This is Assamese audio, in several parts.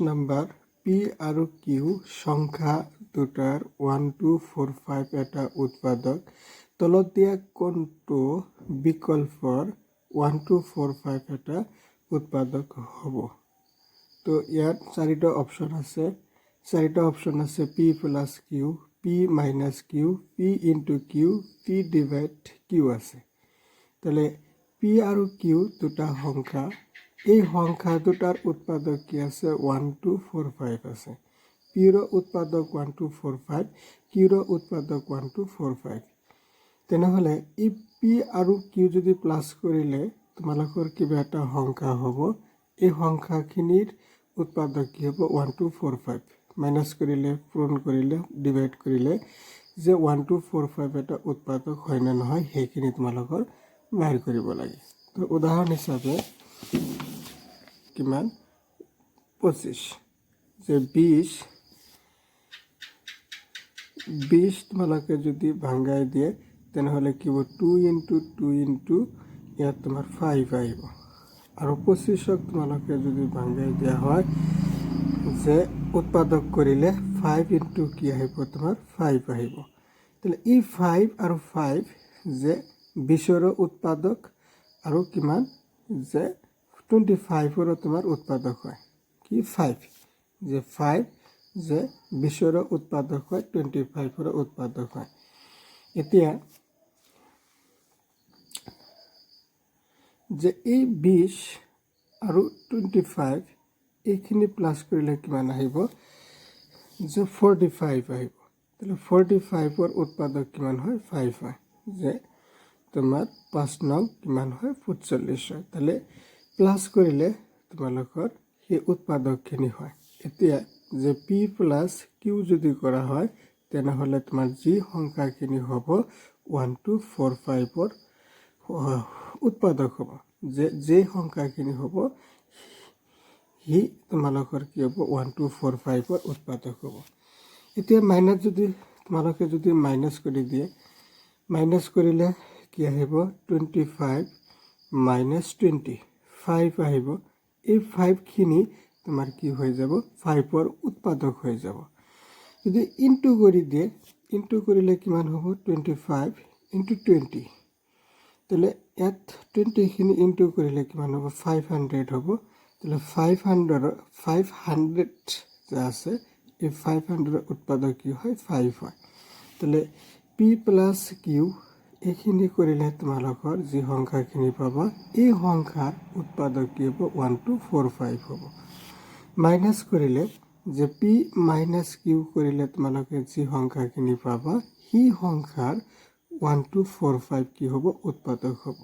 নাম্বাৰ পি আৰু কিউ সংখ্যা দুটাৰ 1 2 4 5 এটা উৎপাদক তলত দিয়া কোনটো বিকল্পৰ 1 2 4 5 এটা উৎপাদক হ'ব তো ইয়াত চাৰিটা অপচন আছে P plus Q P minus Q P into Q P divide Q আছে তাহলে পি আৰু কিউ দুটা সংখ্যা এই সংখ্যা দুটাৰ উৎপাদক কি আছে 1 2 4 5 আছে পিৰ উৎপাদক 1 2 4 5 কিউৰ উৎপাদক 1 2 4 5 তেনেহলে এই পি আৰু কিউ যদি প্লাস কৰিলে তোমালোকৰ কিবা এটা সংখ্যা হ'ব এই সংখ্যাখিনিৰ উৎপাদক কি হ'ব 1 2 4 5 মাইনাস কৰিলে পূৰণ কৰিলে ডিভাইড কৰিলে যে 1 2 4 5 এটা উৎপাদক হয় না নহয় সেইখিনি তোমালোকৰ বাহিৰ কৰিব লাগে তো উদাহৰণ হিচাপে কিমান 25 যে 20 তোমালোকে যদি ভাঙাই দিয়ে তেনেহলে কি হ'ব 2 into 2 into ইয়াত তোমাৰ 5 আহিব আৰু 25ক তোমালোকে যদি ভাঙাই দিয়া হয় যে উৎপাদক কৰিলে 5 into কি আহিব তোমাৰ 5 আহিব তাহলে এই 5 আৰু 5 যে 20ৰ উৎপাদক আৰু কিমান যে 25ৰ তোমাৰ উৎপাদক হয় কি 5 যে 5 যে 20ৰ উৎপাদক হয় 25ৰ উৎপাদক হয় এতিয়া যে এই 20 আৰু 25 এইখিনি প্লাস কৰিলে কিমান আহিব যে 45 আহিব তাহলে 45ৰ উৎপাদক কিমান হয় 5 হয় যে তোমাৰ 5 নং কিমান হয় 45 হয় তাহলে প্লাস কৰিলে তোমালোকৰ সেই উৎপাদকখিনি হয় এতিয়া যে পি প্লাস কিউ যদি কৰা হয় তেনেহলে তোমাৰ যি সংখ্যাখিনি হ'ব 1 2 4 5ৰ উৎপাদক হ'ব যে সংখ্যাখিনি হ'ব হি তোমালোকৰ কি হ'ব 1 2 4 5ৰ উৎপাদক হ'ব এতিয়া মাইনাস যদি তোমালোকে যদি মাইনাস কৰি দিয়ে মাইনাস কৰিলে কি আহিব 25 minus 20 5 আহিব এই 5 খিনি তোমাৰ কি হৈ যাব 5ৰ উৎপাদক হৈ যাব যদি ইনটু কৰি দিয়ে ইনটু কৰিলে কিমান হ'ব 25 into 20 তাহলে ইয়াত 20 খিনি ইনটু কৰিলে কিমান হ'ব 500 হ'ব তাহলে 500 যে আছে এই 500 উৎপাদক কি হয় 5 হয় তাহলে পি প্লাস কিউ এইখিনি কৰিলে তোমালোকৰ যি সংখ্যাখিনি পাবা এই সংখ্যাৰ উৎপাদক কি হ'ব 1 2 4 5 হ'ব মাইনাস কৰিলে যে পি মাইনাস কিউ কৰিলে তোমালোকে যি সংখ্যাখিনি পাবা সেই সংখ্যাৰ 1 2 4 5 কি হ'ব উৎপাদক হ'ব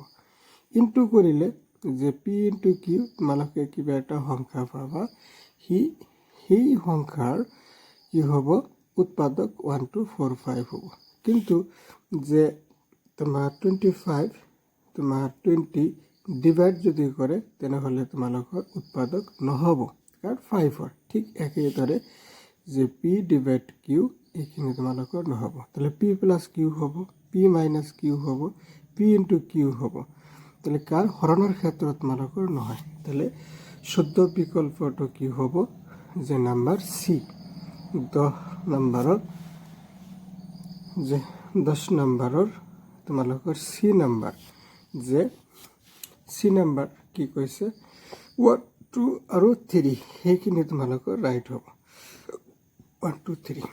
ইনটু কৰিলে যে পি ইনটু কিউ তোমালোকে কিবা এটা সংখ্যা পাবা সেই সংখ্যাৰ কি হ'ব উৎপাদক 1 2 4 5 হ'ব কিন্তু যে তোমাৰ 25 তোমাৰ 20 ডিভাইড যদি কৰে তেনেহলে তোমালোকৰ উৎপাদক নহব কাৰণ 5 ঠিক একেদৰে যে পি ডিভাইড কিউ এইখিনি তোমালোকৰ নহব তাহলে পি প্লাস কিউ হ'ব পি মাইনাস কিউ হ'ব পি ইনটু কিউ হ'ব তাহলে কার হৰণৰ ক্ষেত্ৰত তোমালোকৰ নহয় তাহলে শুদ্ধ বিকল্পটো কি হ'ব যে নাম্বাৰ সি 10 নম্বৰৰ যে 10 নম্বৰৰ তোমালোকৰ সি নাম্বাৰ যে সি নাম্বাৰ কি কৈছে 1 2 আৰু 3 সেইখিনি তোমালোকৰ ৰাইট হ'ব 1 2 3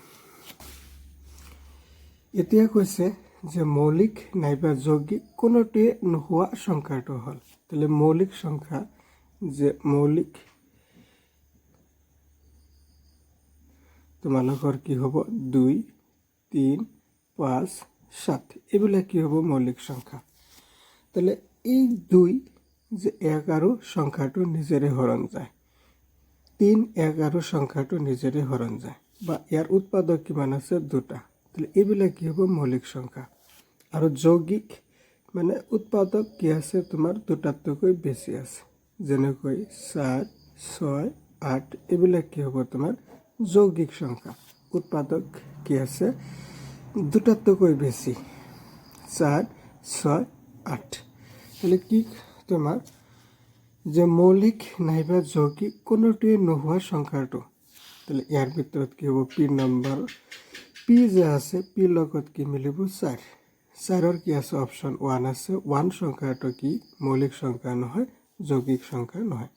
এতিয়া কৈছে যে মৌলিক নাইবা যৌগিক কোনোটোৱে নোহোৱা সংখ্যাটো হল তাহলে মৌলিক সংখ্যা যে মৌলিক তোমালোকৰ কি হ'ব 2 3 5 7 এগুলা কি হ'ব মৌলিক সংখ্যা তাহলে এই 2 যে 1 আৰু সংখ্যাটো নিজেৰে হৰণ যায় 3 1 আৰু সংখ্যাটো নিজেৰে হৰণ যায় বা ইয়াৰ উৎপাদক কিমান আছে দুটা তাহলে এগুলা কি হ'ব মৌলিক সংখ্যা আৰু যৌগিক মানে উৎপাদক কি আছে তোমাৰ দুটাতকৈ বেছি আছে যেনেকৈ 4 6 8 এগুলা কি হ'ব তোমাৰ যৌগিক সংখ্যা উৎপাদক কি আছে দুটাতকৈ বেছি 4 6 8 তাহলে কি তোমার যে মৌলিক নাইবা যৌগিক কোনোটোৱে নোহোৱা সংখ্যাটো তাহলে ইয়াৰ ভিতৰত কি হ'ব পি নম্বৰ পি যে আছে পি লগত কি মিলিব 4 4ৰ কি আছে অপশ্যন 1 আছে 1 সংখ্যাটো কি মৌলিক সংখ্যা নহয় যৌগিক সংখ্যা নহয়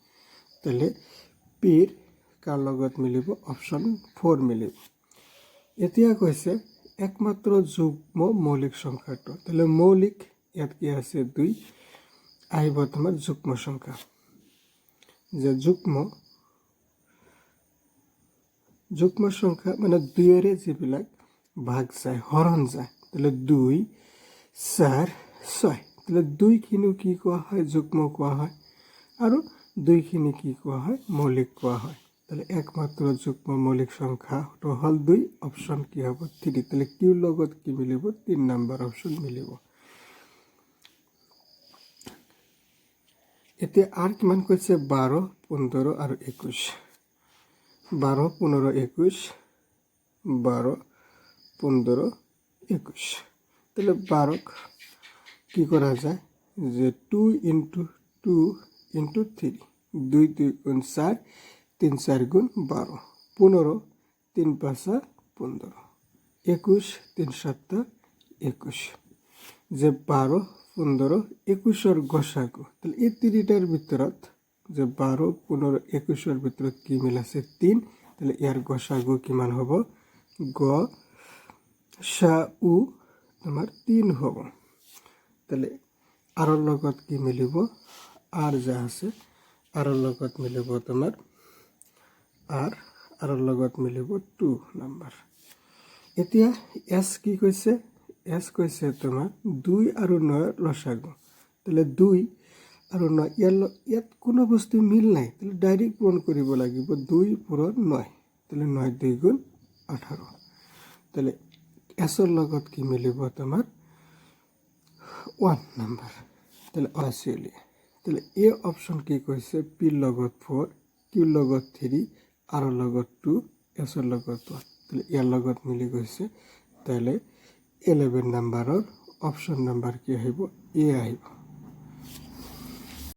তাহলে পিৰ কাৰ লগত মিলিব অপশ্যন 4 মিলিব এতিয়া কৈছে একমাত্ৰ যুগ্ম মৌলিক সংখ্যাটো তাহলে মৌলিক ইয়াত কি আছে 2 আহিব তোমাৰ যুগ্ম সংখ্যা যে যুগ্ম সংখ্যা মানে 2 যিবিলাক ভাগ যায় হৰণ যায় তাহলে 2 4 6 তাহলে 2 খিনি কি কোৱা হয় যুগ্ম কোৱা হয় আৰু 2 খিনি কি কোৱা হয় মৌলিক কোৱা হয় তাহলে একমাত্ৰ যুগ্ম মৌলিক সংখ্যাটো হল 2 অপশ্যন কি হ'ব 3 তাহলে কিউ লগত কি মিলিব 3 নম্বৰ অপশ্যন মিলিব এতিয়া আৰ কিমান কৈছে 12 15 আৰু 21 12 15 21 12 15 21 তাহলে 12 কি করা যায় যে 2 into 2 into 3 2 2 গুণ 4 3 4 গুণ 12 15 3 5 15 21 3 7 21 যে 12 15 21 গসাগু তাহলে এই তিনিটাৰ ভিতৰত যে 12 15 21 ভিতৰত কি মিল আছে 3 তাহলে ইয়াৰ গসাগু কিমান হ'ব গ সা উ তোমাৰ 3 হ'ব তাহলে আৰ লগত কি মিলিব আৰ যা আছে আৰ লগত মিলিব তোমাৰ আৰ লগত মিলিব 2 নম্বৰ এতিয়া এস কি কৈছে এস কৈছে তোমাৰ 2 আৰু 9 লসাগু তাহলে 2 আৰু 9 ইয়াত কোনো বস্তু মিল নাই তাহলে ডাইৰেক্ট পূৰণ কৰিব লাগিব 2 পূৰণ 9 তাহলে 9 2 গুণ 18 তাহলে এসৰ লগত কি মিলিব তোমাৰ 1 নম্বৰ তাহলে অসিলি তাহলে এ অপশন কি কৈছে পি লগত 4 কিউ লগত 3 আর লগত 2 এসৰ লগত 1 তাহলে ইয়াৰ লগত মিলি গৈছে তাহলে 11 নম্বৰৰ অপশন নম্বৰ কি আহিব এ আহিব